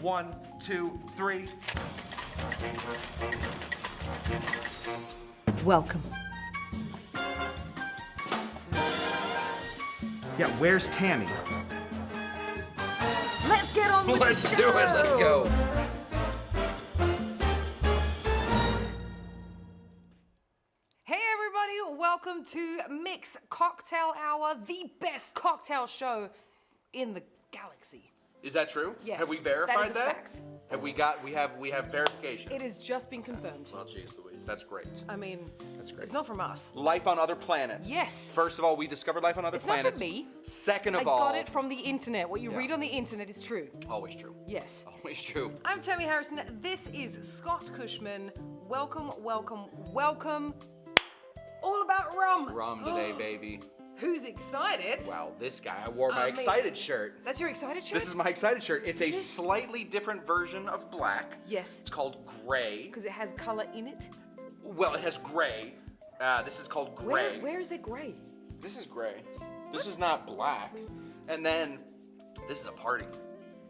1, 2, 3. Welcome. Yeah, where's Tamee? Let's get on with Let's the do show. it, let's go. Hey everybody, welcome to Mix Cocktail Hour, the best cocktail show in the galaxy. Is that true? Yes. Have we verified that? Is a that? fact. We have verification. It has just been confirmed. Well, geez Louise, that's great. I mean, That's great. it's not from us. Life on other planets. Yes. First of all, we discovered life on other It's not planets. from me. Second I of all, got it from the internet. What you Yeah. read on the internet is true. always true. Yes. Always true. I'm Tamee Harrison. This is Scott Cushman. Welcome, welcome, welcome. All about rum. Rum today, baby. Who's excited? Wow, this guy. I wore my I mean- excited shirt. That's your excited shirt? This is my excited shirt. It's a Is it? slightly different version of black. Yes. It's called gray. Because it has color in it. Well, it has gray. This is called gray. Where is there gray? This is gray. This is not black. And then this is a party.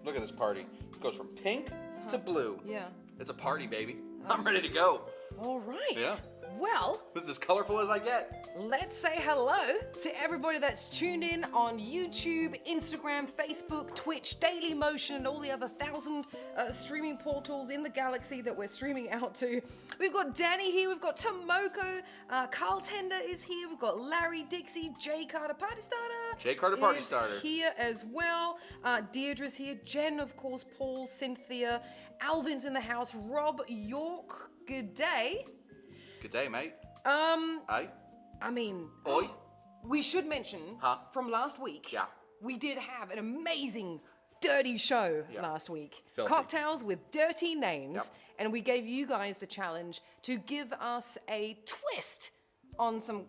Look at this party. It goes from pink to blue. Yeah. It's a party, baby. I'm ready to go. All right. Yeah. Well, This is as colorful as I get. let's say hello to everybody that's tuned in on YouTube, Instagram, Facebook, Twitch, Daily Motion, and all the other 1,000 streaming portals in the galaxy that we're streaming out to. We've got Danny here, we've got Tomoko, Carl Tender is here, we've got Larry Dixie, Jay Carter Party Starter. Jay Carter Party is Starter. here as well. Deirdre's here, Jen, of course, Paul, Cynthia, Alvin's in the house, Rob York, good day. Good day, mate. Aye. I mean, Oi. we should mention Huh? from last week, Yeah. we did have an amazing dirty show Yeah. last week. Filthy. Cocktails with dirty names, Yep. and we gave you guys the challenge to give us a twist on some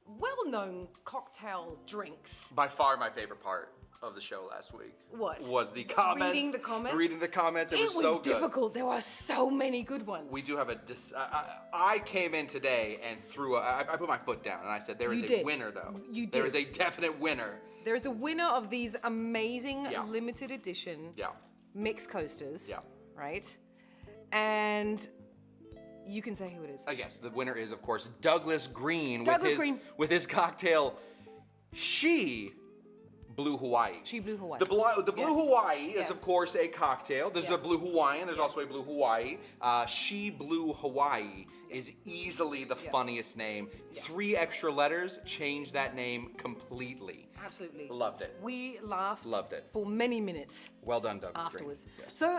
well-known cocktail drinks. By far my favorite part of the show last week. What? Was the comments. Reading the comments? Reading the comments. It was so good. difficult. There were so many good ones. We do have a I came in today and threw I put my foot down and I said there is You a did. winner though. You There is did. a definite winner. There is a winner of these amazing Yeah. limited edition Yeah. mixed coasters. Yeah. Right? And you can say who it is. I guess the winner is of course Douglas Green Douglas Green. with his cocktail She Blue Hawaii. She Blue Hawaii. The blue Yes. Hawaii is Yes. of course a cocktail. There's Yes. a Blue Hawaiian. There's also a Blue Hawaii. She Blue Hawaii is easily the funniest name. 3 extra letters change that name completely. Absolutely. Loved it. We laughed Loved it. for many minutes Well done, Douglas afterwards. Green. Yes. So,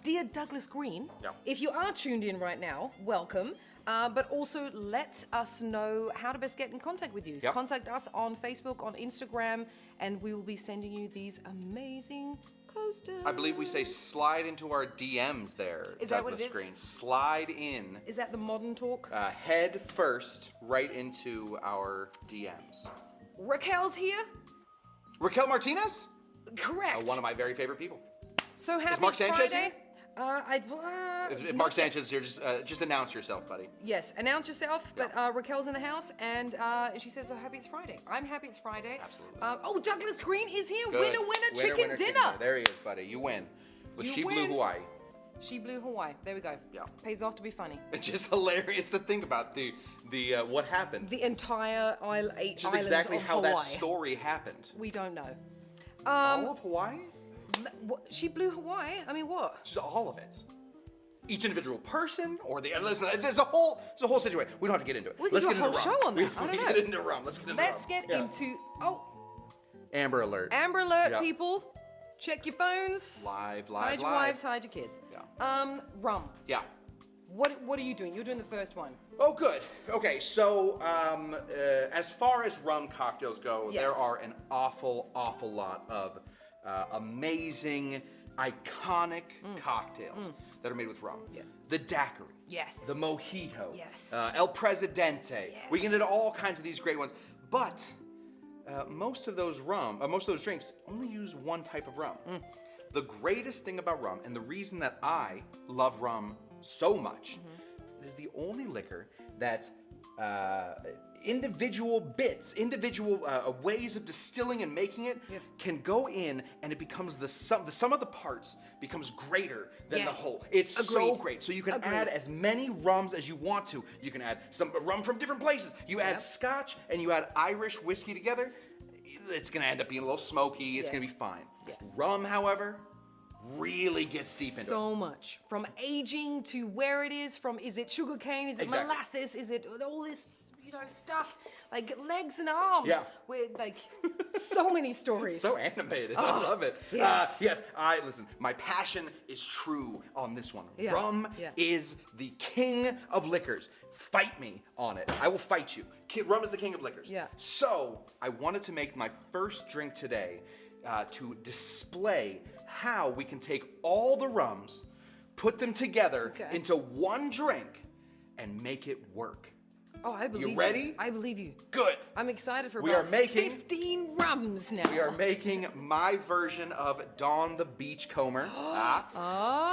dear Douglas Green, Yeah. if you are tuned in right now, welcome. But also let us know how to best get in contact with you. Yep. Contact us on Facebook, on Instagram, and we will be sending you these amazing coasters. I believe we say slide into our DMs there, Is that what Douglas it is? Green. Slide in Is that the modern talk? head first right into our DMs. Raquel's here? Raquel Martinez? Correct. One of my very favorite people. So happy Mark it's Sanchez Friday. here? If Not Mark yet. Sanchez is here, just announce yourself, buddy. Yes, announce yourself, but Raquel's in the house, and she says, so happy it's Friday. I'm happy it's Friday. Absolutely. Douglas Green is here. Good. Winner, chicken dinner. There he is, buddy. You win. With You She Blue win. Hawaii. She Blue Hawaii. There we go. Yeah. Pays off to be funny. It's just hilarious to think about the what happened. The entire Just islands exactly of how Hawaii. that story happened. We don't know. All of Hawaii? She Blue Hawaii? I mean, what? Just all of it. Each individual person, or the listen. There's a whole situation. We don't have to get into it. We can Let's do a get whole into show rum. on that. I don't We know. get into rum. Let's get into Let's rum. get Yeah. into Amber Alert. Amber Alert, Yeah. people. Check your phones. Live. Hide your wives, hide your kids. Yeah. Rum. Yeah. What are you doing? You're doing the first one. Oh, good. Okay, so as far as rum cocktails go, Yes. there are an awful lot of amazing, iconic cocktails that are made with rum. Yes. The daiquiri. Yes. The mojito. Yes. El Presidente. Yes. We can get into all kinds of these great ones, but most of those drinks only use one type of rum. The greatest thing about rum, and the reason that I love rum so much, it is the only liquor that individual bits, individual ways of distilling and making it can go in, and it becomes the sum of the parts becomes greater than the whole. It's so great. So you can add as many rums as you want to. You can add some rum from different places. You add Scotch and you add Irish whiskey together. It's gonna end up being a little smoky. It's gonna be fine. Rum, however, really gets deep into it. So much. From aging to where it is, from is it sugarcane, is it molasses, is it all this, you know, stuff, like legs and arms. With like so many stories. So animated. I love it. Yes. Listen, my passion is true on this one. Rum is the king of liquors. Fight me on it. I will fight you. Rum is the king of liquors. So I wanted to make my first drink today to display how we can take all the rums, put them together into one drink, and make it work. Oh, I believe you. You ready? I believe you. Good. I'm excited for we are making 15 rums now. We are making my version of Donn the Beachcomber.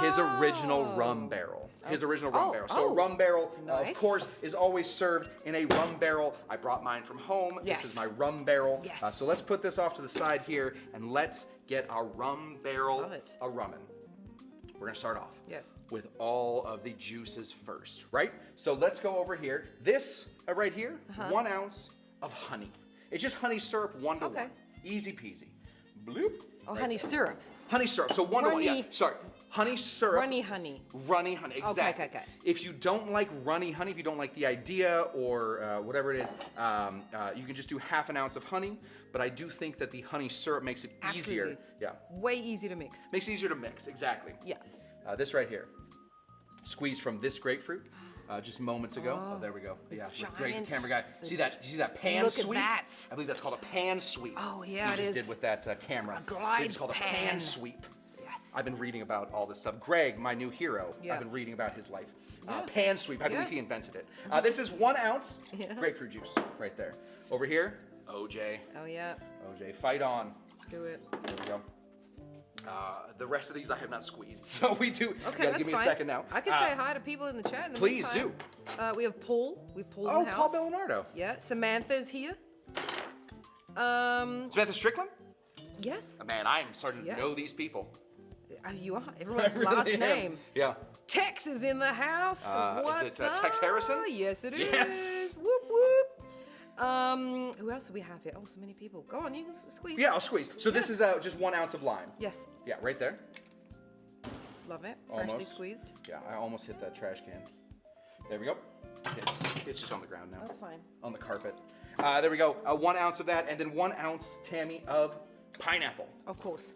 His original rum barrel. His original rum barrel. So a rum barrel, of course, is always served in a rum barrel. I brought mine from home. This is my rum barrel. So let's put this off to the side here, and let's get our rum barrel a-rummin'. We're gonna start off with all of the juices first, right? So let's go over here. This right here, 1 ounce of honey. It's just honey syrup 1 to 1. Easy peasy. Bloop. Oh, honey syrup. Honey syrup. So 1 to 1. Yeah. Sorry. Honey syrup. Runny honey. Runny honey. Exactly. Okay. If you don't like runny honey, if you don't like the idea or whatever it is, you can just do ½ an ounce of honey. But I do think that the honey syrup makes it easier. Yeah. Way easier to mix. Makes it easier to mix. Exactly. Yeah. This right here, squeezed from this grapefruit just moments ago. Oh, there we go. Yeah, great camera guy. See that? You see that pan sweep? Look at that. I believe that's called a pan sweep. Oh yeah, it is. Did with that camera. A glide It's called pan. a pan sweep. Yes. I've been reading about all this stuff. Greg, my new hero, I've been reading about his life. Pan sweep. I believe he invented it. This is 1 ounce grapefruit juice right there. Over here, OJ. Oh yeah. OJ, fight on. Do it. There we go. The rest of these I have not squeezed, so we do. Okay, you gotta give me a second now. I can say hi to people in the chat. In the please meantime. do. We have Paul. We have Paul in the Paul house. Bellinardo. Yeah. Samantha's here. Samantha Strickland? Yes. Man, I'm starting to know these people. You are. Everyone's last name. Yeah. Tex is in the house. What's is it Tex Harrison? Yes, it is. Yes. Whoop whoop. Who else do we have here? Oh, so many people. Go on, you can squeeze. Yeah, I'll squeeze. So this is just 1 ounce of lime. Yes. Yeah, right there. Love it. Almost. Freshly squeezed. Yeah, I almost hit that trash can. There we go. It's just on the ground now. That's fine. On the carpet. There we go. 1 ounce of that, and then 1 ounce, Tammy, of pineapple. Of course.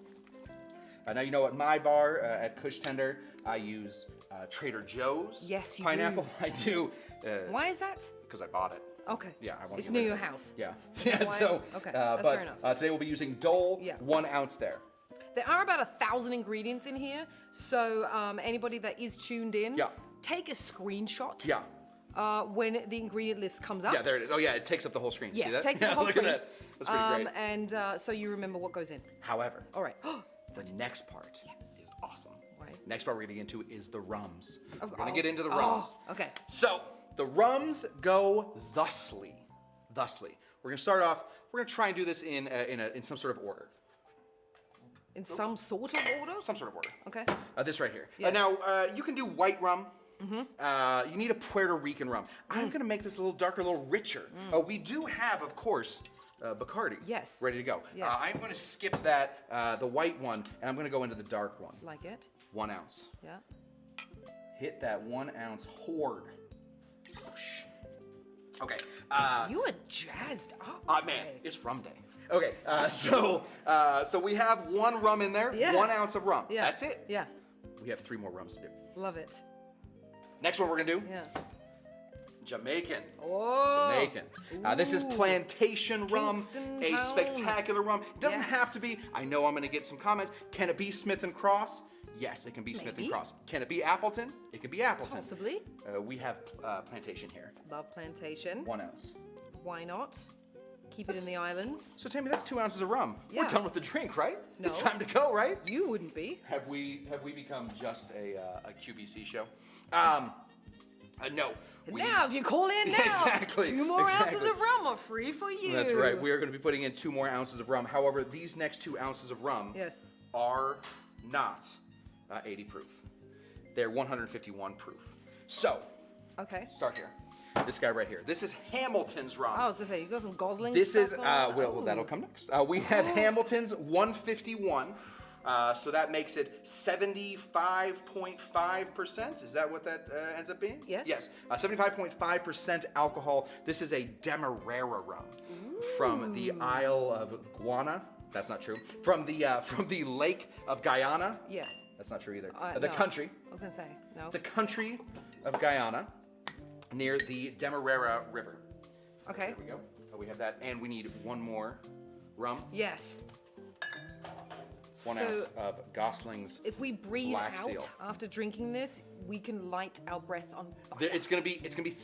Now you know at my bar at Cush Tender, I use Trader Joe's pineapple. I do. Why is that? Because I bought it. Okay. Yeah, I want to. It's near your house. Yeah. So okay, that's fair enough. Today we'll be using Dole. 1 ounce there. There are about 1,000 ingredients in here, so anybody that is tuned in, take a screenshot. When the ingredient list comes up. Yeah, there it is. Oh yeah, it takes up the whole screen. Yes, see that? takes up the whole screen. Look at that. That's pretty great. And so you remember what goes in. However, all right. The next part is awesome. Right. Next part we're gonna get into is the rums. We're gonna get into the rums. Okay. So the rums go thusly. We're gonna start off. We're gonna try and do this in some sort of order. In some sort of order? Some sort of order. Okay. This right here. Yes. Now you can do white rum. You need a Puerto Rican rum. I'm gonna make this a little darker, a little richer. We do have, of course, Bacardi. Yes. Ready to go. Yes. I'm gonna skip that, the white one, and I'm gonna go into the dark one. Like it. 1 ounce. Yeah. Hit that 1 ounce hoard. Okay. You are jazzed up. Man, it's rum day. Okay. So we have 1 rum in there. 1 ounce of rum. Yeah. That's it. Yeah. We have 3 more rums to do. Love it. Next one we're gonna do. Yeah. Jamaican. Oh. Jamaican. This is Plantation rum, Kingston a Town. spectacular rum. It doesn't have to be. I know I'm going to get some comments. Can it be Smith & Cross? Yes, it can be Smith & Cross. Can it be Appleton? It can be Appleton. Possibly. We have Plantation here. Love Plantation. 1 ounce. Why not? Keep it in the islands. So Tammy, that's 2 ounces of rum. Yeah. We're done with the drink, right? No. It's time to go, right? You wouldn't be. Have we become just a QVC show? No. Now, if you call in now, Exactly. 2 more ounces of rum are free for you. That's right. We are going to be putting in 2 more ounces of rum. However, these next 2 ounces of rum are not 80 proof. They're 151 proof. So, start here. This guy right here. This is Hamilton's rum. I was going to say, you got some Gosling This stuff is, going on? well, that'll come next. We have Hamilton's 151. So that makes it 75.5%. Is that what that ends up being? Yes. Yes. 75.5% alcohol. This is a Demerara rum from the Isle of Guana. That's not true. From the Lake of Guyana. Yes. That's not true either. No. Country. I was going to say, no. It's a country of Guyana near the Demerara River. Okay. There we go. So we have that, and we need 1 more rum. Yes. 1 ounce of Gosling's If we breathe Black out Seal. after drinking this, we can light our breath on fire. It's gonna be thick. It's gonna be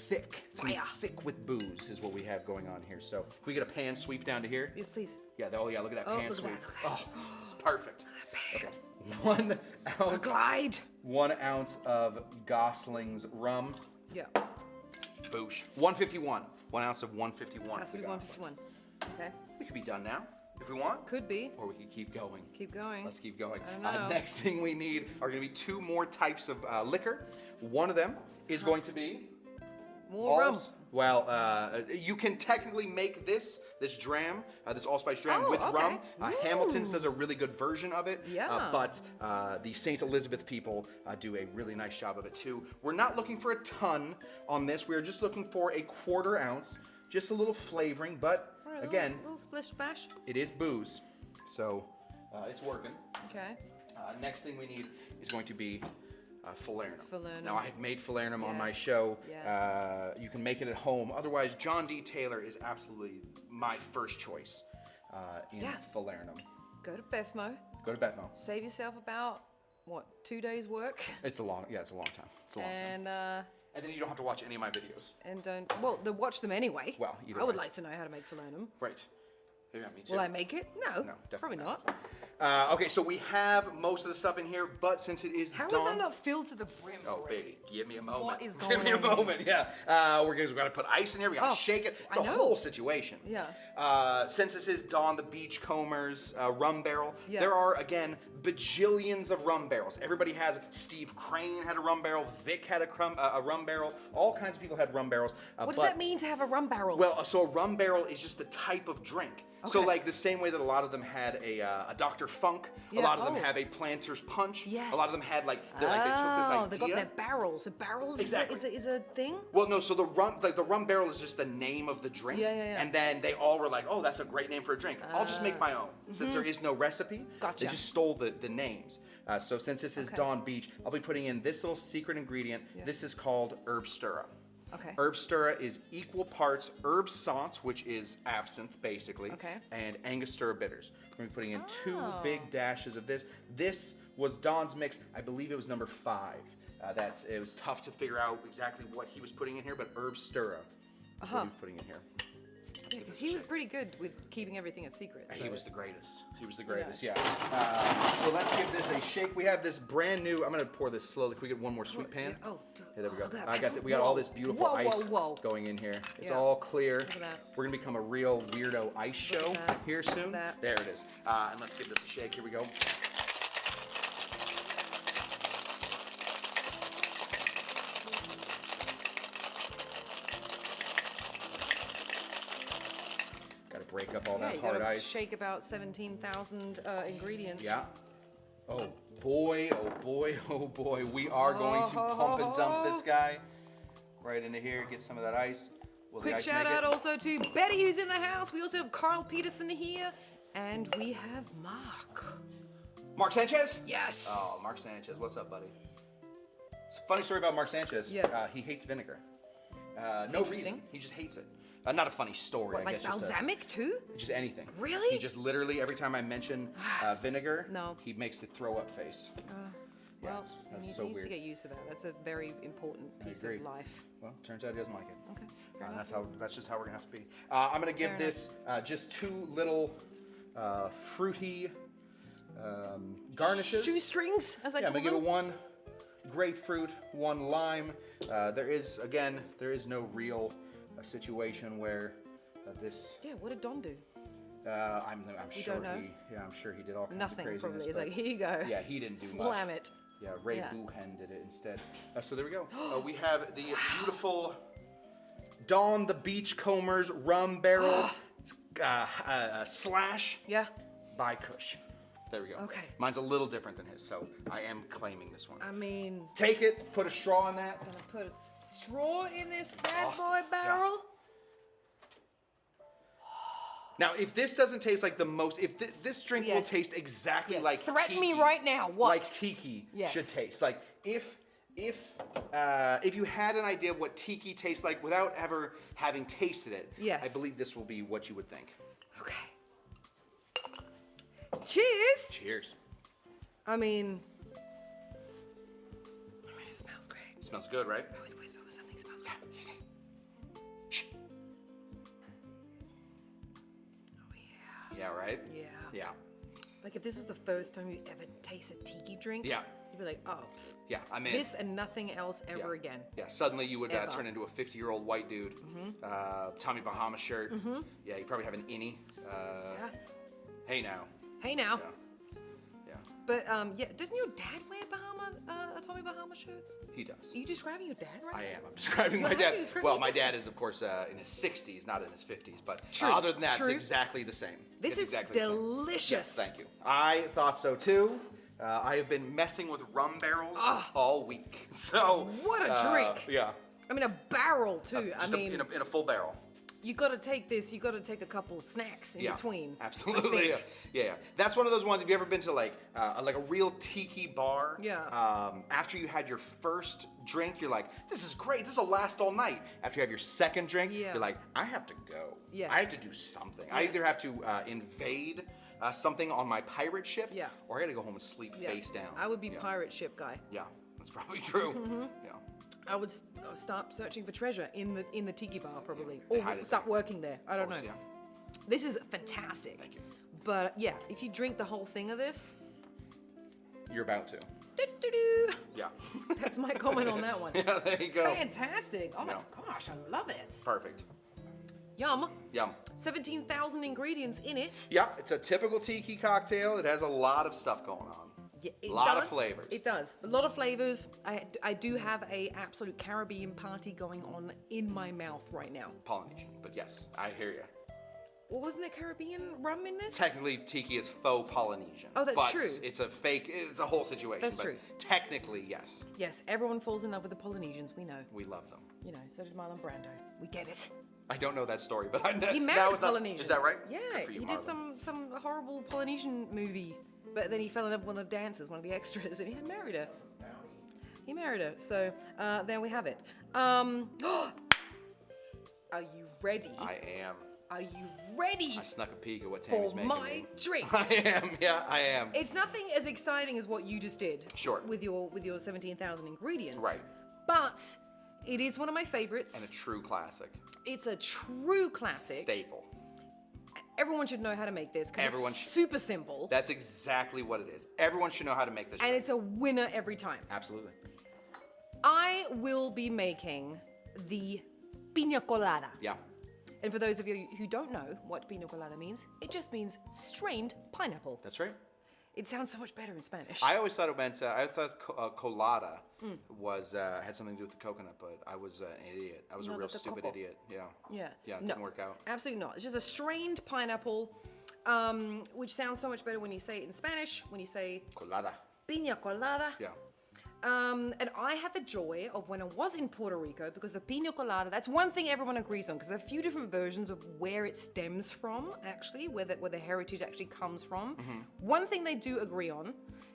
Fire. thick with booze is what we have going on here. So can we get a pan sweep down to here? Yes, please. Yeah. Oh yeah. Look at that pan look at sweep. that. Oh, it's perfect. Okay. 1 ounce. Glide. 1 ounce of Gosling's rum. Yeah. Boosh. 151. 1 ounce of 151. Has to be of Gosling. 151. Okay. We could be done now if we want. Could be. Or we could keep going. Keep going. Let's keep going. I don't know. Next thing we need are going to be 2 more types of liquor. One of them is going to be More rum. Well, you can technically make this dram, this allspice dram with rum. Hamilton's does a really good version of it. Yeah. But the St. Elizabeth people do a really nice job of it too. We're not looking for a ton on this. We're just looking for a 1/4 ounce, just a little flavoring. But Right, again, little splish splash. it is booze, so it's working. Okay. Next thing we need is going to be Falernum. Falernum. Now, I have made Falernum on my Yes, show. yes. You can make it at home. Otherwise, John D. Taylor is absolutely my first choice in Falernum. Go to Bevmo. Go to Bethmo. Save yourself about, 2 days work? It's a long time. It's a long time. And And then you don't have to watch any of my videos. and don't, well, they'll watch them anyway. Well, either I would way. like to know how to make Falernum. Right. Yeah, me too. Will I make it? No. No, definitely Probably not. not. Okay, so we have most of the stuff in here, but since it is How is Donn, that not filled to the brim Oh, already? baby, give me a moment. What is Give going me a on here? moment, yeah. We got to put ice in here. We got to Oh, shake it. It's I a know. whole situation. Yeah. Since this is Donn the Beachcomber's rum barrel, Yeah. there are, again, bajillions of rum barrels. Everybody has. Steve Crane had a rum barrel. Vic had a rum barrel. All kinds of people had rum barrels. What does that mean to have a rum barrel? Well, so a rum barrel is just the type of drink. So Okay. like the same way that a lot of them had a Dr. Funk, a Yeah, lot of them oh. have a Planter's Punch. Yes. A lot of them had they took this Oh, idea. they got their barrels. So barrels Exactly. is a thing? Well, no, so the rum barrel is just the name of the drink. Yeah. And then they all were like, oh, that's a great name for a drink. I'll just make my own. Since there is no recipe, Gotcha. they just stole the names. So since this is Okay. Donn Beach, I'll be putting in this little secret ingredient. Yeah. This is called Herbstura. Okay. Herbstura is equal parts herb sans, which is absinthe basically, Okay. and Angostura bitters. We're gonna be putting in 2 Oh. big dashes of this. This was Donn's mix. I believe it was number 5. It was tough to figure out exactly what he was putting in here, but Herbstura is what he was putting in here. Yeah, because he was pretty good with keeping everything a secret. He so- was the greatest. He was the greatest, yeah. So let's give this a shake. We have this brand new. I'm gonna pour this slowly. Can we get one more sweet pan? Yeah, oh, do it. Yeah, there we go. Look at that. We got all this beautiful Whoa, ice whoa. going in here. It's Yeah. all clear. Look at that. We're gonna become a real weirdo ice show at that. here Look at soon. that. There it is. And let's give this a shake. Here we go. Got to break up all Yeah, that you hard gotta ice. shake about 17,000 ingredients. Yeah. Oh boy, oh boy, oh boy. We are going to pump and dump this guy right into here. Get some of that ice. Will the Quick ice shout make out it? also to Betty, who's in the house. We also have Carl Peterson here. And we have Mark. Mark Sanchez? Yes. Oh, Mark Sanchez. What's up, buddy? It's a funny story about Mark Sanchez. Yes. He hates vinegar. No Interesting. reason. He just hates it. Not a funny story, What, I like guess. Just balsamic too? just anything. Really? He just literally, every time I mention vinegar, No. he makes the throw up face. Yeah, Well, that's he so needs to weird. get used to that. That's a very important piece agree. of life. Well, turns out he doesn't like it. Okay. That's just how we're gonna have to be. I'm gonna give Fair this just 2 little fruity garnishes. Shoestrings, as I Yeah, I'm call gonna give it them. one grapefruit, 1 lime. There is no real situation where this. Yeah, what did Donn do? I'm sure don't know? I'm sure he did all kinds Nothing, of craziness. probably. It's like, here you go. Yeah, he didn't do much. Slam it. Yeah, Ray Boohen did it instead. So there we go. We have the beautiful Donn the Beachcomber's Rum Barrel Slash by Kush. There we go. Okay. Mine's a little different than his, so I am claiming this one. I mean... Take it, put a straw in that. Gonna put a straw in this bad Awesome. boy barrel. Yeah. Now, if this doesn't taste like the most, if this drink will taste exactly like Threaten tiki, me right now. What? Like tiki should taste. Like if you had an idea of what tiki tastes like without ever having tasted it, I believe this will be what you would think. Okay. Cheers. Cheers. I mean, it smells great. It smells good, right? I always whisper when something smells good. Shh. Oh yeah. Yeah, right? Yeah. Yeah. Like if this was the first time you ever taste a tiki drink, you'd be like, oh. Yeah, I mean. This and nothing else ever again. Yeah, suddenly you would turn into a 50-year-old white dude. Tommy Bahama shirt. Yeah, you probably have an innie. Hey now. Hey now. Yeah. But doesn't your dad wear Tommy Bahama shirts? He does. Are you describing your dad right now? I am. I'm describing my dad. Well, my dad is, of course, in his 60s, not in his 50s. But other than that, it's exactly the same. This is delicious. Yes, thank you. I thought so too. I have been messing with rum barrels all week. So what a drink! Yeah. I mean, a barrel too. In a full barrel. You got to take this. You got to take a couple snacks in between. Absolutely. Yeah. That's one of those ones. Have you ever been to like a real tiki bar? Yeah. After you had your first drink, you're like, this is great. This will last all night. After you have your second drink, you're like, I have to go. Yes. I have to do something. I either have to invade something on my pirate ship, or I got to go home and sleep face down. I would be pirate ship guy. Yeah, that's probably true. Yeah. I would start searching for treasure in the tiki bar probably, or start working there. I don't know. Yeah. This is fantastic. Thank you. But yeah, if you drink the whole thing of this, you're about to. Doo-doo-doo. Yeah. That's my comment on that one. Yeah, there you go. Fantastic. Oh my gosh, I love it. Perfect. Yum. Yum. 17,000 ingredients in it. Yeah, it's a typical tiki cocktail. It has a lot of stuff going on. Yeah, a lot of flavors. It does. A lot of flavors. I do have a absolute Caribbean party going on in my mouth right now. Polynesian, but yes, I hear you. Well, wasn't there Caribbean rum in this? Technically, tiki is faux Polynesian. Oh, that's true. It's a fake, it's a whole situation. That's but true. Technically, yes. Yes, everyone falls in love with the Polynesians, we know. We love them. You know, so did Marlon Brando. We get it. I don't know that story, but I know. He married a Polynesian. Is that right? Yeah, you, he Marlon. did some horrible Polynesian movie, but then he fell in love with one of the dancers, one of the extras, and he had married her. He married her, so there we have it. Are you ready? I am. Are you ready? I snuck a peek at what Tammy's making. For my drink. I am, yeah, I am. It's nothing as exciting as what you just did. Sure. With your 17,000 ingredients. Right. But it is one of my favorites. And a true classic. It's a true classic. Staple. Everyone should know how to make this because it's super simple. That's exactly what it is. Everyone should know how to make this. And it's a winner every time. Absolutely. I will be making the Pina Colada. Yeah. And for those of you who don't know what Pina Colada means, it just means strained pineapple. That's right. It sounds so much better in Spanish. I always thought it meant, colada was had something to do with the coconut, but I was an idiot. I was a real stupid idiot. Yeah. Yeah. Yeah, it didn't work out. Absolutely not. It's just a strained pineapple, which sounds so much better when you say it in Spanish, when you say Colada. Pina Colada. Yeah. And I had the joy of when I was in Puerto Rico, because the Pina Colada, that's one thing everyone agrees on, because there are a few different versions of where it stems from, actually, where the heritage actually comes from. Mm-hmm. One thing they do agree on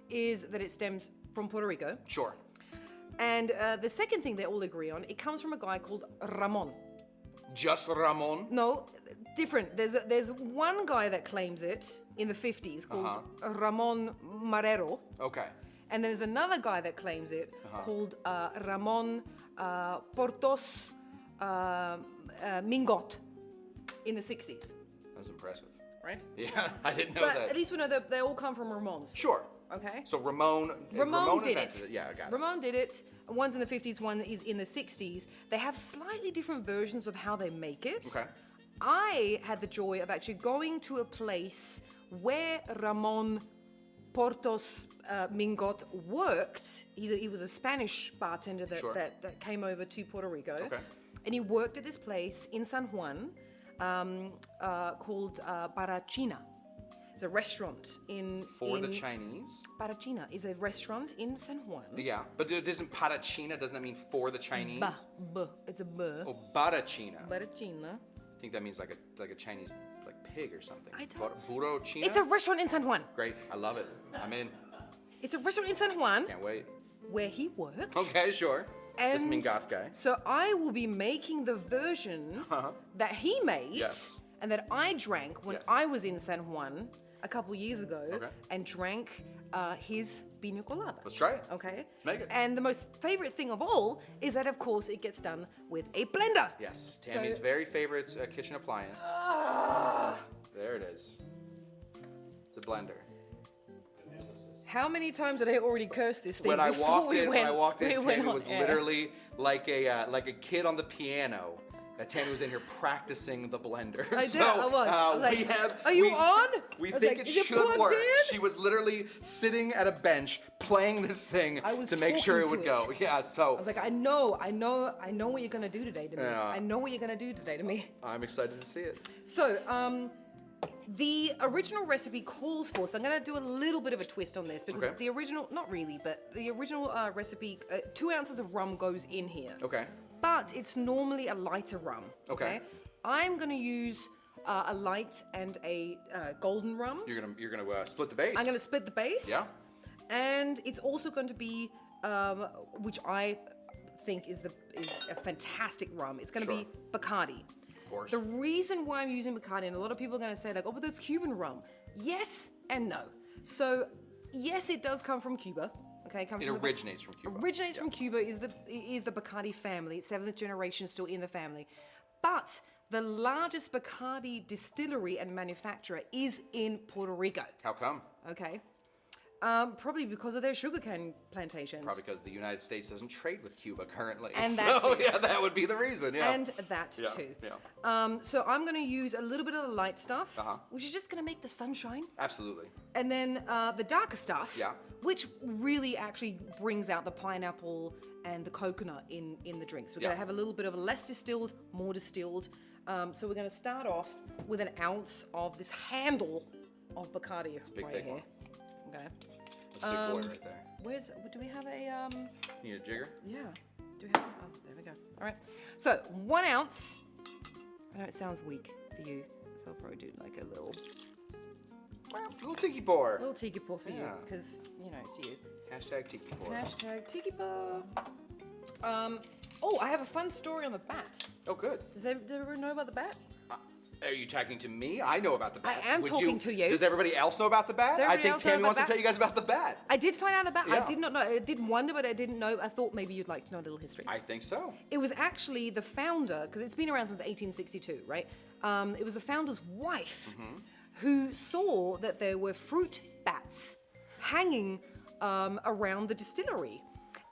is that it stems from Puerto Rico. Sure. And the second thing they all agree on, it comes from a guy called Ramon. Just Ramon? No, different. There's one guy that claims it in the 50s called Ramon Marrero. Okay. And there's another guy that claims it called Ramon Portos Mingot in the 60s. That's impressive. Right? Yeah, I didn't know but that. at least we know that they all come from Ramones. Sure. Okay. So Ramon did invented it. Yeah, I got it. Ramon did it. One's in the 50s, one is in the 60s. They have slightly different versions of how they make it. Okay. I had the joy of actually going to a place where Ramon Portos Mingot worked. He was a Spanish bartender that came over to Puerto Rico. Okay. And he worked at this place in San Juan called Barachina. It's a restaurant For the Chinese? Barachina is a restaurant in San Juan. Yeah, but isn't Parachina, doesn't that mean for the Chinese? It's a b. Oh, Barachina. Barachina. I think that means like a Chinese pig or something. I don't. Burochina? It's a restaurant in San Juan. Great, I love it. I'm in. It's a restaurant in San Juan Can't wait. where he worked. Okay, sure. This And Mingot guy. so I will be making the version that he made Yes. and that I drank when Yes. I was in San Juan a couple years ago Okay. and drank his Pina Colada. Let's try it. Okay. Let's make it. And the most favorite thing of all is that, of course, it gets done with a blender. Yes, Tammy's very favorite kitchen appliance. There it is. The blender. How many times did I already curse this thing When I before walked we in, went, Tammy on was air? literally like a kid on the piano. Tammy was in here practicing the blender. I did. So, I was. I was like, "Are you on?" We I was think like, it "Is it should plugged work. in?" She was literally sitting at a bench playing this thing I was to make sure it talking would to go. it. Yeah, so I was like, I know what you're gonna do today to me. Yeah. I know what you're gonna do today to me. I'm excited to see it. So, the original recipe calls for, so I'm gonna do a little bit of a twist on this because Okay. the original, not really, but the original recipe, 2 ounces of rum goes in here. Okay. But it's normally a lighter rum. Okay. I'm gonna use a light and a golden rum. You're gonna split the base. I'm gonna split the base. Yeah. And it's also going to be, which I think is a fantastic rum. It's gonna be Bacardi. Of course. The reason why I'm using Bacardi, and a lot of people are gonna say like, oh, but that's Cuban rum. Yes and no. So yes, it does come from Cuba. Okay, It originates from Cuba. Originates from Cuba is the Bacardi family. It's 7th generation still in the family. But the largest Bacardi distillery and manufacturer is in Puerto Rico. How come? Okay. Probably because of their sugarcane plantations. Probably because the United States doesn't trade with Cuba currently. And so, that too. yeah, that would be the reason. Yeah. And that Yeah, too. yeah. So I'm going to use a little bit of the light stuff, Uh-huh. which is just going to make the sunshine. Absolutely. And then the darker stuff, Yeah. which really actually brings out the pineapple and the coconut in the drinks. We're going Yeah. to have a little bit of less distilled, more distilled. So we're going to start off with an ounce of this handle of Bacardi big, right thick here. one. Okay. That's a big boy right there. Do we have a, Need a jigger? yeah. Do we have, oh, there we go. All right. So 1 ounce. I know it sounds weak for you, so I'll probably do like a little Little tiki pour. tiki pour for you, Yeah. because, you know, it's you. Hashtag tiki pour. Hashtag tiki pour. Oh, I have a fun story on the bat. Oh, good. Does everyone know about the bat? Are you talking to me? I know about the bat. I am talking to you. Does everybody else know about the bat? Does I everybody think else know Tammy about wants to bat? tell you guys about the bat. I did find out about. I Yeah. did not know. I did wonder, but I didn't know. I thought maybe you'd like to know a little history. I think so. It was actually the founder, because it's been around since 1862, right? It was the founder's wife who saw that there were fruit bats hanging around the distillery.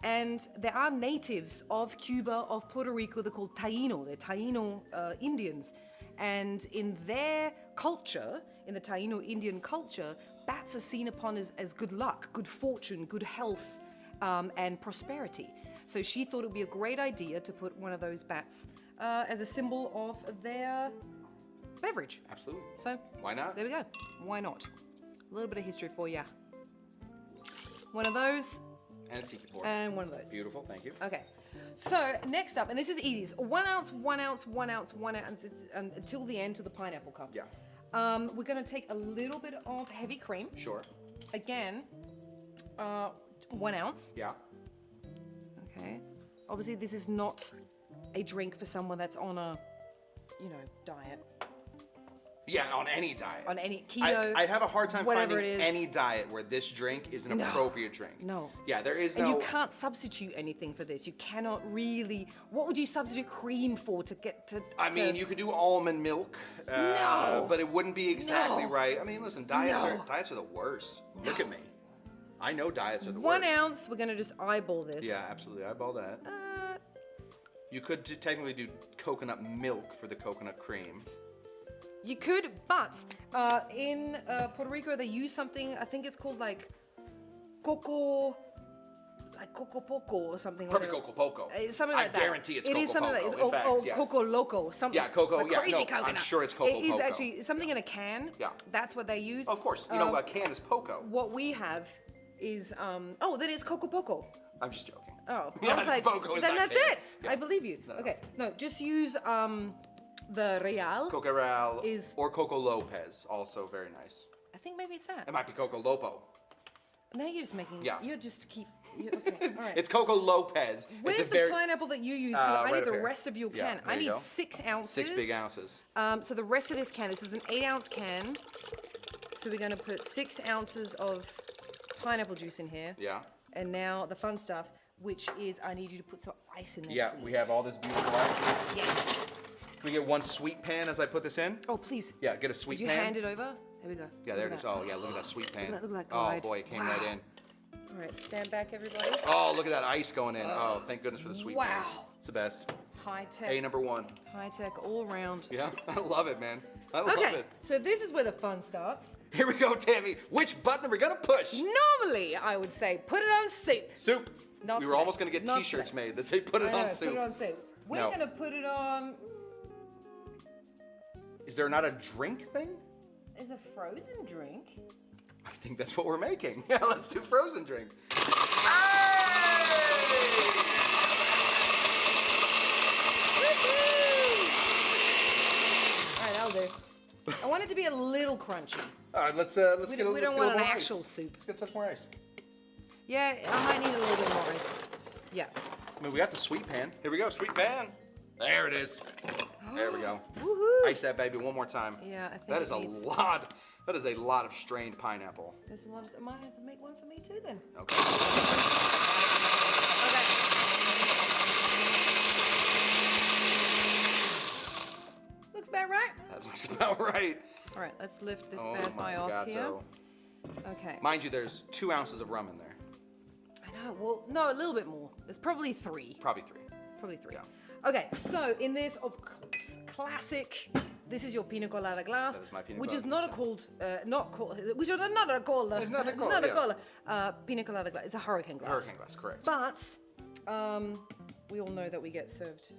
And there are natives of Cuba, of Puerto Rico, they're called Taino. They're Taino Indians. And in their culture, in the Taino Indian culture, bats are seen upon as good luck, good fortune, good health, and prosperity. So she thought it would be a great idea to put one of those bats as a symbol of their beverage. Absolutely. So Why not? there we go. Why not? A little bit of history for ya. One of those And a tiki pour. and one of those. Beautiful, thank you. Okay. So next up, and this is easy. It's 1 ounce, 1 ounce, 1 ounce, 1 ounce until the end, till the pineapple comes. Yeah. We're gonna take a little bit of heavy cream. Sure. Again, 1 ounce. Yeah. Okay. Obviously, this is not a drink for someone that's on a, diet. Yeah, on any diet. On any keto. I'd have a hard time whatever finding it is. any diet where this drink is an No. appropriate drink. No. Yeah, there is And no. you can't substitute anything for this. You cannot really. What would you substitute cream for to get to? I mean, you could do almond milk, No. but it wouldn't be exactly No. right. I mean, listen, diets No. are the worst. Look at me. I know diets are the 1 worst. ounce. We're gonna just eyeball this. Yeah, absolutely. Eyeball that. You could technically do coconut milk for the coconut cream. You could, but in Puerto Rico they use something. I think it's called like coco poco or something. Probably coco poco. It's something like that. I guarantee it's it coco is something poco. like In fact, yes. coco loco. Something. Yeah, coco. Like Yeah, crazy no, coconut. I'm sure it's coco It is poco. actually something in a can. Yeah. That's what they use. Of course. You know, a can is poco. What we have is then it's coco poco. I'm just joking. Oh, Yeah, I was like, poco is then not that's can. it. Yeah. I believe you. No. Okay, no, just use the Real. Coco Real is- or Coco Lopez, also very nice. I think maybe it's that. It might be Coco Lopo. Now you're just making. Yeah. You're just keep. Okay, all right. It's Coco Lopez. Where's it's a the very, pineapple that you use? 'Cause I right need up the here. rest of your Yeah, can. there I you need go. 6 ounces. 6 big ounces. So the rest of this can, this is an 8-ounce can. So we're gonna put 6 ounces of pineapple juice in here. Yeah. And now the fun stuff, which is I need you to put some ice in there. Yeah, we have all this beautiful ice. Yes. Can we get one sweet pan as I put this in? Oh please. Yeah, get a sweet Did you pan. hand it over? There we go. Yeah, there it Look is. at that. Oh, yeah, look at that sweet pan. Look at that Oh, glide. boy, it came Wow. right in. All right, stand back, everybody. Oh, look at that ice going in. Oh, thank goodness for the sweet pan. Wow. It's the best. High tech. A number 1. High tech all around. Yeah, I love it, man. I love Okay, it. so this is where the fun starts. Here we go, Tammy. Which button are we gonna push? Normally, I would say put it on soup. Soup. Not We were today. almost gonna get Not T-shirts today. made that say "Put it I know, on soup." put it on soup. We're No. gonna put it on. Is there not a drink thing? Is a frozen drink. I think that's what we're making. Yeah, let's do frozen drink. All right, that'll do. I want it to be a little crunchy. All right, let's We get a don't, we little. don't want an actual soup. Let's get touch more ice. Yeah, I might need a little bit more ice. Yeah. I mean, we got the sweet pan. Here we go, sweet pan. There it is. There we go. Woohoo! Ice that baby one more time. Yeah, I think that it is a needs- lot. That is a lot of strained pineapple. There's a lot of. I might have to make one for me too then. Okay. Okay. Looks about right. That looks about right. All right, let's lift this Oh bad my boy off God, here. so- Okay. Mind you, there's 2 ounces of rum in there. I know. Well, no, a little bit more. There's probably 3. Probably 3. Probably 3. Yeah. Okay, so in this, of course, classic. This is your Pina Colada glass, That is my Pina which is Colada not a called, which is not a cola, It's not a cola, not a yeah. cola. Pina Colada glass. It's a hurricane glass. Hurricane glass, correct. But we all know that we get served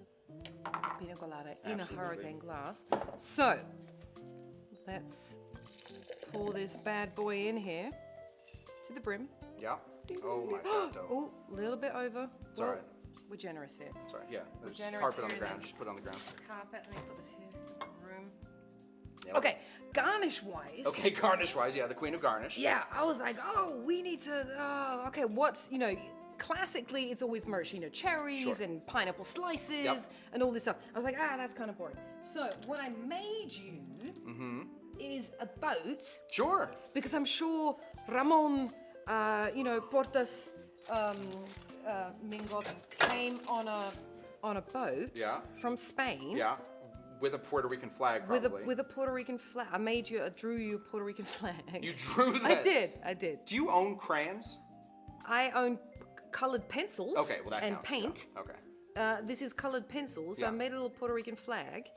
Pina Colada in Absolutely. a hurricane glass. So let's pour this bad boy in here to the brim. Yeah. Oh my God, though. Oh, a little bit over. It's all right. We're generous here. Sorry. Yeah. There's generous carpet on the here, ground. there's- Just put it on the ground. Carpet. Let me put this here. Room. Yep. Okay, garnish wise. Okay, garnish wise, yeah, the queen of garnish. Yeah, I was like, oh, we need to. Okay, what's classically it's always maraschino cherries Sure. and pineapple slices Yep. and all this stuff. I was like, that's kind of boring. So what I made you is a boat Sure. because I'm sure Ramon, Portas, Mingot came on a boat Yeah. from Spain. Yeah. With a Puerto Rican flag, probably. With a Puerto Rican flag. I drew you a Puerto Rican flag. You drew that. I did. Do you own crayons? I own colored pencils Okay, well that and counts. paint. Yeah. Okay. This is colored pencils. So I Yeah. made a little Puerto Rican flag,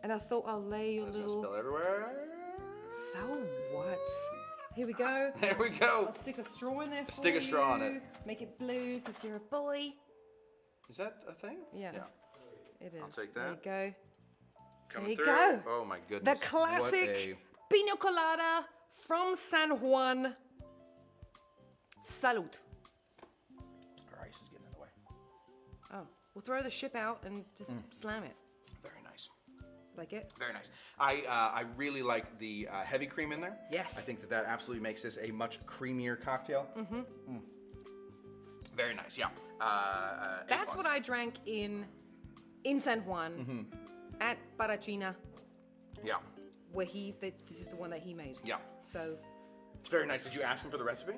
and I thought I'll lay your It's gonna little. spill everywhere. So what? Here we go. There we go. I'll stick a straw in there for Stick a straw on you. it. Make it blue because you're a boy. Is that a thing? Yeah. It is. I'll take There you that. go. Coming There you through. go. Oh my The goodness. classic Pina Colada from San Juan. Salud. Our ice is getting in the way. Oh, we'll throw the ship out and just slam it. Very nice. Like it? Very nice. I really like the heavy cream in there. Yes. I think that absolutely makes this a much creamier cocktail. Very nice. Yeah. That's what I drank in San Juan at Parachina, Yeah. where this is the one that he made. Yeah. So It's very nice. Did you ask him for the recipe?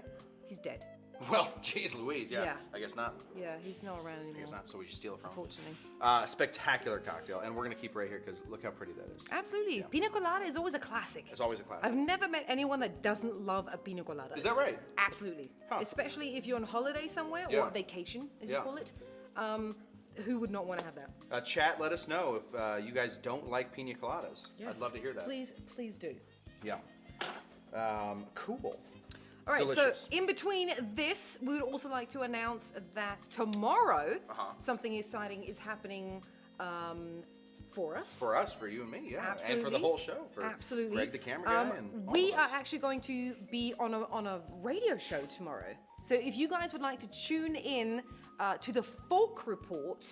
he's dead. Well, geez Louise, yeah. Yeah. I guess not. Yeah, he's not around anymore. I guess not, so we should steal it from him. Unfortunately. Spectacular cocktail, and we're going to keep it right here because look how pretty that is. Absolutely. Pina Colada is always a classic. It's always a classic. I've never met anyone that doesn't love a Pina Colada. Is that right? Absolutely. Huh. Especially if you're on holiday somewhere, or vacation, as you call it. Who would not want to have that? Chat, let us know if you guys don't like Pina Coladas. Yes. I'd love to hear that. Please do. Yeah. Cool. All right, Delicious. so in between this, we would also like to announce that tomorrow something exciting is happening for us. For us, for you and me, yeah. Absolutely. And for the whole show, for Absolutely. Greg the camera guy and all we of are us. actually going to be on a radio show tomorrow. So if you guys would like to tune in to the Folk Report,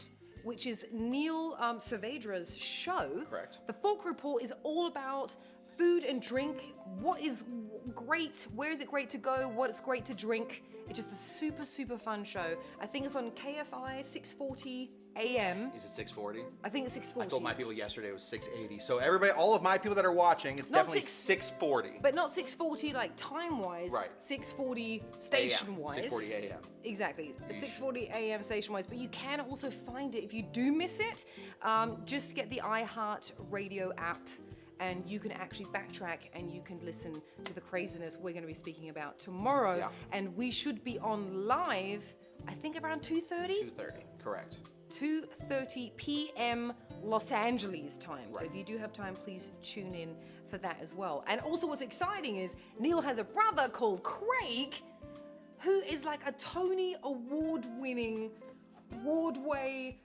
which is Neil Saavedra's show. Correct. The Folk Report is all about food and drink, what is great, where is it great to go, what is great to drink. It's just a super, super fun show. I think it's on KFI 640 AM. Is it 640? I think it's 640. I told my people yesterday it was 680. So everybody, all of my people that are watching, it's Not definitely 640. But not 640 like time-wise, Right. 640 station-wise. 640 AM. Exactly, 640 AM station-wise. But you can also find it if you do miss it. Just get the iHeart Radio app, and you can actually backtrack and you can listen to the craziness we're going to be speaking about tomorrow. Yeah. And we should be on live, I think around 2:30? 2:30, correct. 2:30 p.m. Los Angeles time. So Right. if you do have time, please tune in for that as well. And also what's exciting is Neil has a brother called Craig, who is like a Tony Award-winning Broadway,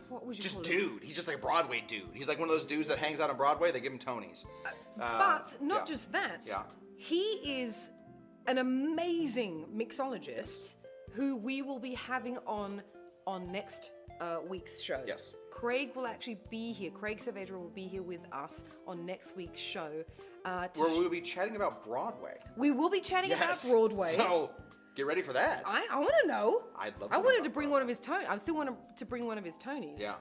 what would you Just call it? dude. He's just like a Broadway dude. He's like one of those dudes that hangs out on Broadway. They give him Tonys. But not yeah. just that. Yeah. He is an amazing mixologist who we will be having on next week's show. Yes. Craig will actually be here. Craig Saavedra will be here with us on next week's show. Where we'll be chatting about Broadway. We will be chatting Yes. about Broadway. So get ready for that. I want to know. I'd love to I know wanted about to bring one of his Tonys. I still want to bring one of his Tonys. Yeah.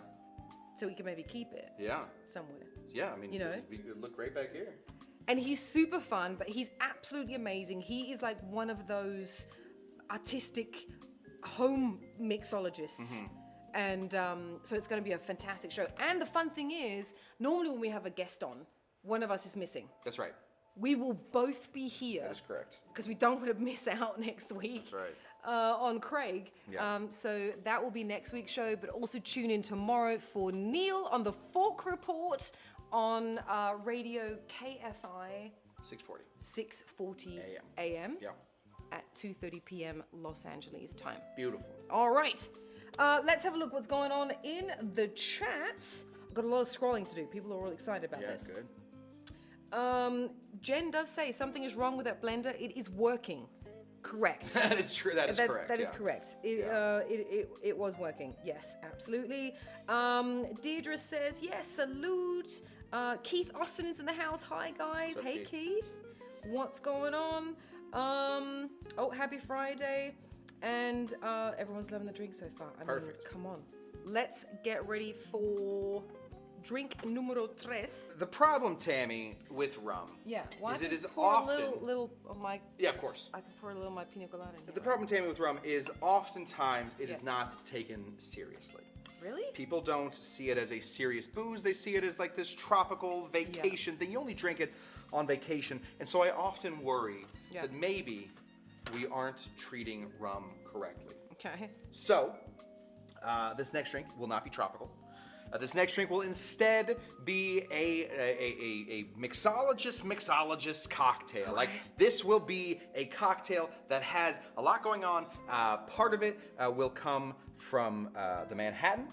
So we can maybe keep it Yeah. somewhere. Yeah. I mean, You know? we could look great back here. And he's super fun, but he's absolutely amazing. He is like one of those artistic home mixologists. And so it's going to be a fantastic show. And the fun thing is, normally when we have a guest on, one of us is missing. That's right. We will both be here. That is correct. Because we don't want to miss out next week. That's right. On Craig. Yeah. So that will be next week's show, but also tune in tomorrow for Neil on the Folk Report on radio KFI 640. 640 AM Yeah. at 2:30 p.m. Los Angeles time. Beautiful. All right. Let's have a look what's going on in the chats. I've got a lot of scrolling to do. People are all excited about Yeah, this. good. Jen does say something is wrong with that blender. It is working. Correct. That is true. That is correct. That is yeah. correct. It was working. Yes, absolutely. Deirdre says, yes, salute. Keith Austin is in the house. Hi, guys. What's up, Hey, Keith? Keith. What's going on? Oh, happy Friday. And everyone's loving the drink so far. I mean, Perfect. come on. Let's get ready for drink numero tres. The problem, Tammy, with rum. Yeah, why is don't it you is pour often. a little of my... Yeah, of course. I can pour a little of my Pina Colada in here. The problem, Tammy, with rum is oftentimes it Yes. is not taken seriously. Really? People don't see it as a serious booze. They see it as like this tropical vacation thing. You only drink it on vacation. And so I often worry that maybe we aren't treating rum correctly. Okay. So, this next drink will not be tropical. This next drink will instead be a mixologist cocktail. Like, this will be a cocktail that has a lot going on. Part of it will come from the Manhattan.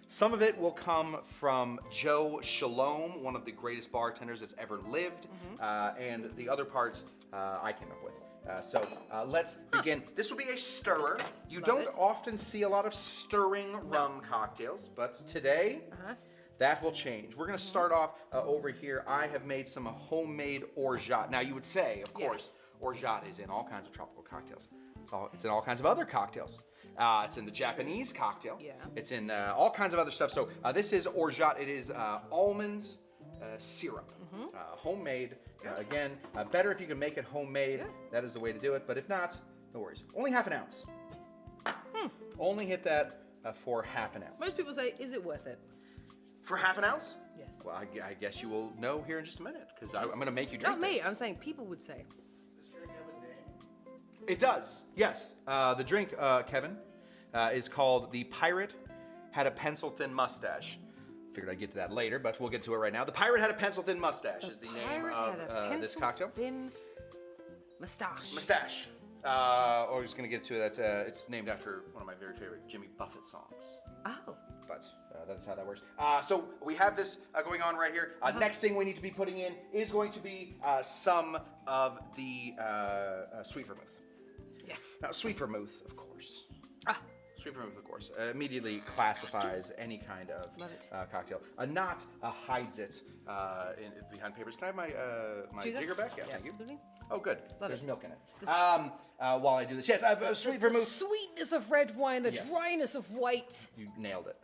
Some of it will come from Joe Shalom, one of the greatest bartenders that's ever lived. And the other parts I came up with. So let's begin. This will be a stirrer. You don't often see a lot of stirring rum cocktails, but today that will change. We're going to start off over here. I have made some homemade orgeat. Now you would say, of course, orgeat is in all kinds of tropical cocktails. It's in all kinds of other cocktails. It's in the Japanese cocktail. Yeah. It's in all kinds of other stuff. So this is orgeat. It is almond syrup. Homemade. Again, better if you can make it homemade. Yeah. That is the way to do it. But if not, no worries. Only half an ounce. Only hit that for half an ounce. Most people say, is it worth it? For half an ounce? Yes. Well, I guess you will know here in just a minute because I'm going to make you drink Not me. this. I'm saying people would say. It does, yes. The drink, Kevin, is called the Pyrat Had a Pencil-Thin Mustache. Figured I'd get to that later, but we'll get to it right now. The Pyrat Had a Pencil-Thin Mustache is the name of this cocktail. Thin mustache. Mustache. Or I was going to get to that. It's named after one of my very favorite Jimmy Buffett songs. Oh. But that's how that works. So we have this going on right here. Next thing we need to be putting in is going to be some of the sweet vermouth. Yes. Now, sweet vermouth, of course. Sweet vermouth, of course, immediately classifies any kind of cocktail. Not hides it behind papers. Can I have my jigger back? Yeah, thank you. Absolutely. Oh, good. There's it. milk in it. While I do this, yes, I have sweet vermouth. The sweetness of red wine, the dryness of white. You nailed it.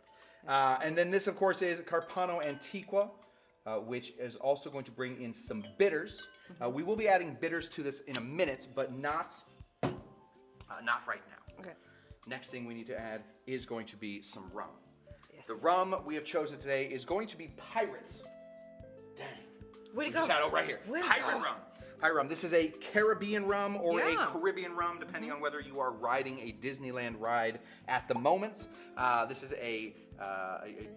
And then this, of course, is Carpano Antiqua, which is also going to bring in some bitters. We will be adding bitters to this in a minute, but not right now. Okay. Next thing we need to add is going to be some rum. Yes. The rum we have chosen today is going to be Pyrat. Dang. Way to go. Shadow right here. Pyrat rum. Pyrat rum. This is a Caribbean rum or a Caribbean rum, depending on whether you are riding a Disneyland ride at the moment. This is a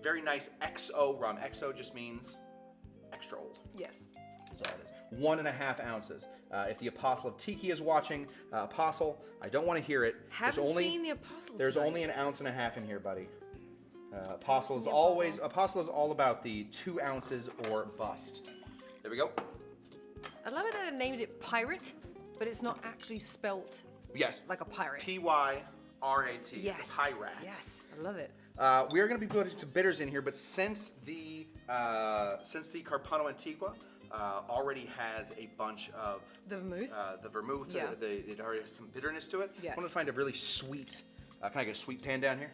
very nice XO rum. XO just means extra old. Yes. That's all it is. 1.5 ounces. If the Apostle of Tiki is watching, Apostle, I don't want to hear it. Haven't seen the Apostle. There's only 1.5 ounces in here, buddy. Apostle is all about the 2 ounces or bust. There we go. I love it that they named it Pyrat, but it's not actually spelt like a pirate. P-Y-R-A-T. Yes. It's a Pyrat. Yes, I love it. We are going to be putting some bitters in here, but since the Carpano Antiqua already has a bunch of the vermouth, it already has some bitterness to it. Yes. I want to find a really sweet. Can I get a sweet pan down here?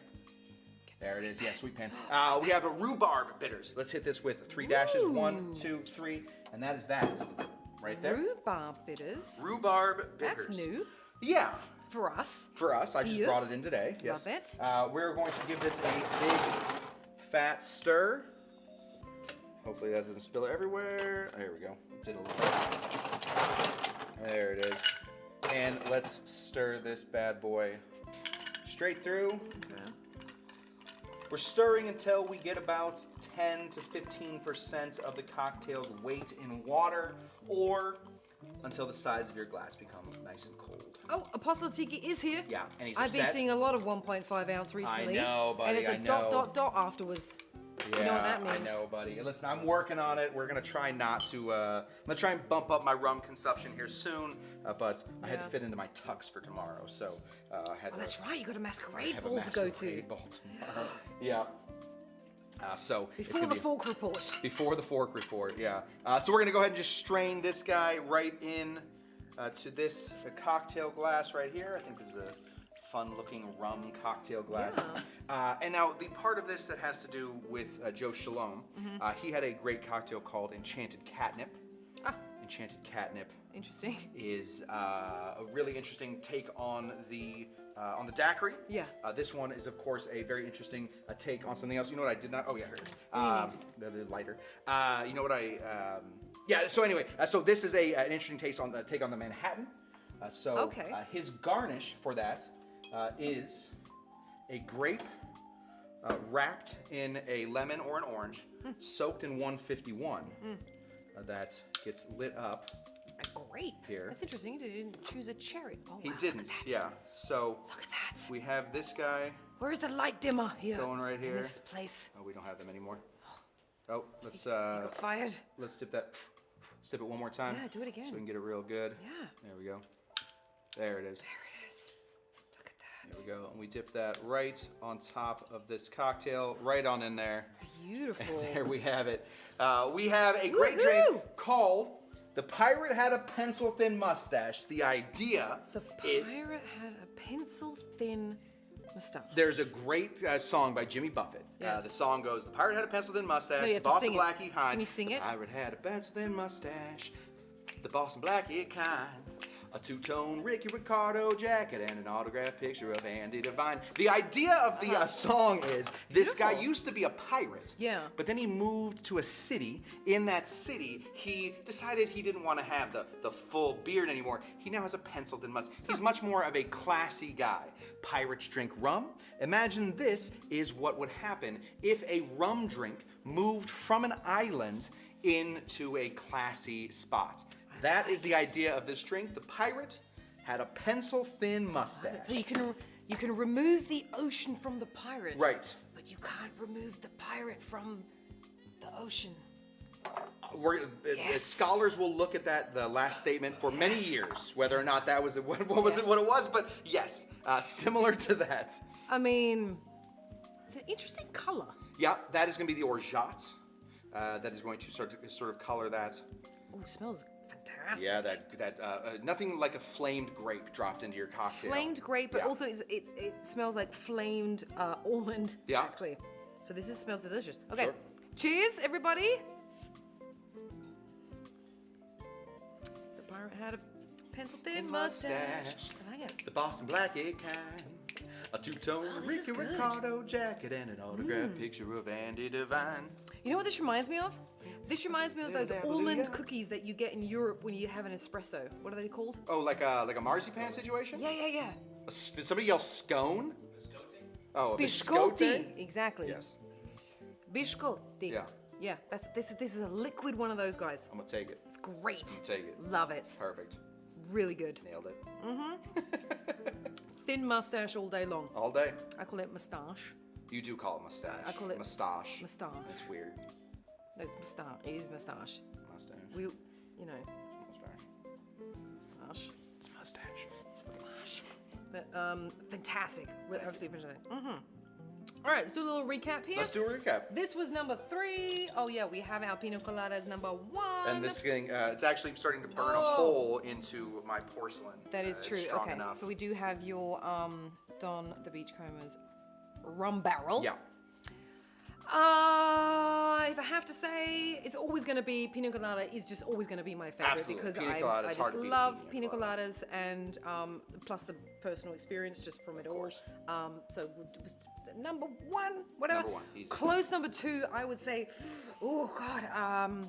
There it is. Yeah, sweet pan. We have a rhubarb bitters. Let's hit this with 3 dashes. 1, 2, 3, and that is that. Right there. Rhubarb bitters. Rhubarb bitters. That's new. Yeah. For us. For us. I just brought it in today. Yes. Love it. We're going to give this a big, fat stir. Hopefully that doesn't spill everywhere. There we go. Did a little. There it is. And let's stir this bad boy straight through. Okay. We're stirring until we get about 10 to 15% of the cocktail's weight in water, or until the sides of your glass become nice and cold. Oh, Apostle Tiki is here. Yeah, and he's I've been upset. seeing a lot of 1.5 ounce recently. I know, buddy, and it's a I know. dot afterwards. Yeah, You know what that means? I know, buddy. Listen, I'm working on it. We're gonna try not to. I'm gonna try and bump up my rum consumption here soon, but I had to fit into my tux for tomorrow, so I had to. That's right. You got a masquerade have ball a to go to. masquerade ball tomorrow. Yeah. So it's Before gonna the be fork report. Before the fork report, yeah. So we're gonna go ahead and just strain this guy right in to this cocktail glass right here. I think this is a fun-looking rum cocktail glass. Yeah. And now the part of this that has to do with Joe Shalom, he had a great cocktail called Enchanted Catnip. Enchanted Catnip. Interesting. Is a really interesting take on the daiquiri. Yeah. This one is, of course, a very interesting take on something else. You know what I did not? Oh yeah, here it is. The lighter. You know what I? Yeah. So anyway, so this is an interesting take on the Manhattan. His garnish for that is a grape wrapped in a lemon or an orange, soaked in 151. That gets lit up. A grape. Here. That's interesting. He didn't choose a cherry. Oh, He wow, didn't. look at that. Yeah. So Look at that. we have this guy. Where is the light dimmer here? Going right here. In this place. Oh, we don't have them anymore. Oh, let's You got fired. let's dip it one more time. Yeah, do it again. So we can get it real good. Yeah. There we go. There it is. There it is. Look at that. There we go. And we dip that right on top of this cocktail, right on in there. Beautiful. And there we have it. We have a great drink called The Pyrat Had a Pencil-Thin Mustache. The idea The is... pirate had a pencil-thin Mustache. There's a great song by Jimmy Buffett. Yes. The song goes, the pirate had a pencil-thin mustache, No, you the have to Boston sing it. Blackie kind. Can you sing it? The pirate had a pencil-thin mustache, the Boston Blackie kind. A two-tone Ricky Ricardo jacket and an autographed picture of Andy Devine. The idea of the song is this guy Beautiful. used to be a pirate. Yeah. But then he moved to a city. In that city, he decided he didn't want to have the full beard anymore. He now has a pencil-thin mustache. He's much more of a classy guy. Pirates drink rum. Imagine this is what would happen if a rum drink moved from an island into a classy spot. That is the idea of this drink. The pirate had a pencil-thin mustache. So you can remove the ocean from the pirate. Right. But you can't remove the pirate from the ocean. Yes. Scholars will look at that, the last statement, for many years, whether or not that was what it was. But yes, similar to that. I mean, it's an interesting color. Yeah, that is going to be the orgeat. That is going to sort of color that. Oh, smells fantastic. Yeah, that nothing like a flamed grape dropped into your cocktail. Flamed grape, but Yeah. also it smells like flamed almond. Yeah. Actually, so this smells delicious. Okay, Sure. cheers, everybody. The pirate had a pencil-thin mustache. I like it. The Boston Blackie kind. A two-tone this is Ricky good. Ricardo jacket and an autographed picture of Andy Devine. You know what this reminds me of? This reminds me of those Little almond Hallelujah. cookies that you get in Europe when you have an espresso. What are they called? Oh, like a marzipan situation? Yeah. Did somebody yell scone? Oh, a Biscotti. biscotti? Exactly. Yes. Biscotti. Yeah. Yeah, this is a liquid one of those guys. I'm gonna take it. It's great. Take it. Love it. Perfect. Really good. Nailed it. Thin mustache all day long. All day. I call it moustache. You do call it mustache. I call it mustache. Moustache. It's weird. No, it's moustache. It is moustache. Mustache. Moustache. It's mustache. It's moustache. But fantastic. Absolutely fantastic. All right, let's do a little recap here. Let's do a recap. This was number 3. Oh yeah, we have our Pina Colada as number 1. And this thing, it's actually starting to burn a hole into my porcelain. That is It's true. strong Okay, enough. so we do have your Donn the Beachcomber's rum barrel. Yeah. If I have to say, it's always going to be Pina Colada is just always going to be my favorite Absolutely. because Pina I Colada's hard just to beat love Pina Pina Coladas and plus the personal experience just from it all. course. So it was number 1, whatever. Number 1, easy. Close number 2, I would say. Oh God.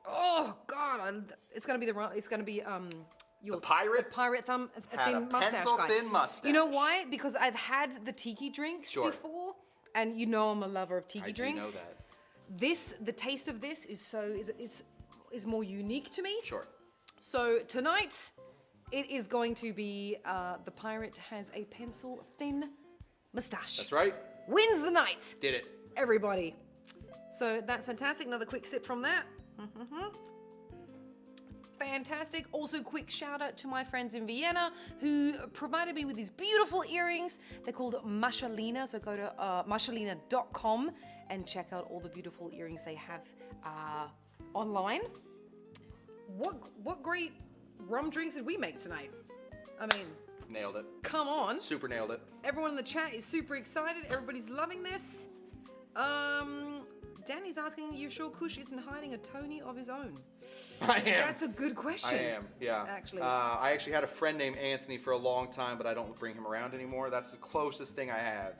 Oh God. It's going to be It's going to be your The pirate pirate thumb had thin a mustache guy. pencil-thin mustache. You know why? Because I've had the tiki drinks Sure. before, and you know I'm a lover of tiki I drinks. do know that. The taste of this is more unique to me. Sure. So tonight, it is going to be the pirate has a pencil thin mustache. That's right. Wins the night, Did it. everybody. So that's fantastic. Another quick sip from that. Fantastic. Also, quick shout out to my friends in Vienna who provided me with these beautiful earrings. They're called Maschalina. So go to maschalina.com and check out all the beautiful earrings they have online. What great rum drinks did we make tonight? I mean, Nailed it. come on. Super nailed it. Everyone in the chat is super excited. Everybody's loving this. Danny's asking, you sure Kush isn't hiding a Tony of his own? I am. That's a good question. I am, yeah. Actually. I actually had a friend named Anthony for a long time, but I don't bring him around anymore. That's the closest thing I have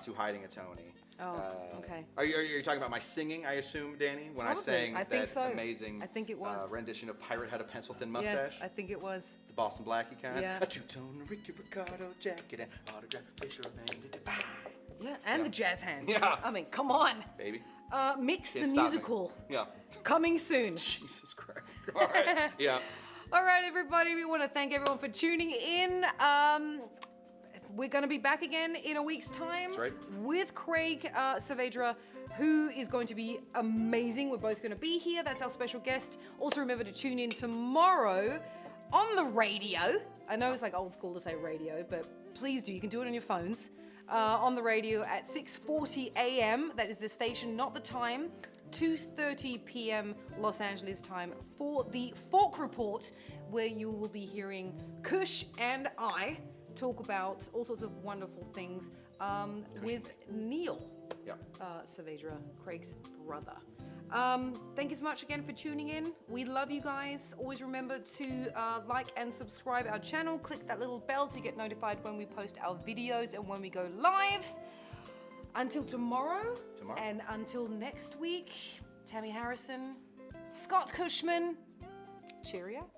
to hiding a Tony. Oh, okay. Are you talking about my singing, I assume, Danny? When Probably. I sang I think that so. amazing I think it was. rendition of Pirate Had a Pencil-Thin Mustache? Yes, I think it was. The Boston Blackie kind? Yeah. A two-tone Ricky Ricardo jacket and autographed picture of Andy Devine. Yeah, and the jazz hands. Yeah. I mean, come on. Baby. Mix the Can't stop me. musical. Yeah. Coming soon. Jesus Christ. All right. Yeah. All right, everybody. We want to thank everyone for tuning in. We're going to be back again in a week's time That's right. with Craig Saavedra, who is going to be amazing. We're both going to be here. That's our special guest. Also, remember to tune in tomorrow on the radio. I know it's like old school to say radio, but please do. You can do it on your phones. On the radio at 6:40 a.m. That is the station, not the time. 2:30 p.m. Los Angeles time for the Fork Report, where you will be hearing Kush and I talk about all sorts of wonderful things with Neil. Saavedra, Craig's brother. Thank you so much again for tuning in. We love you guys. Always remember to like and subscribe our channel. Click that little bell so you get notified when we post our videos and when we go live. Until tomorrow. And until next week, Tammy Harrison, Scott Cushman, cheerio.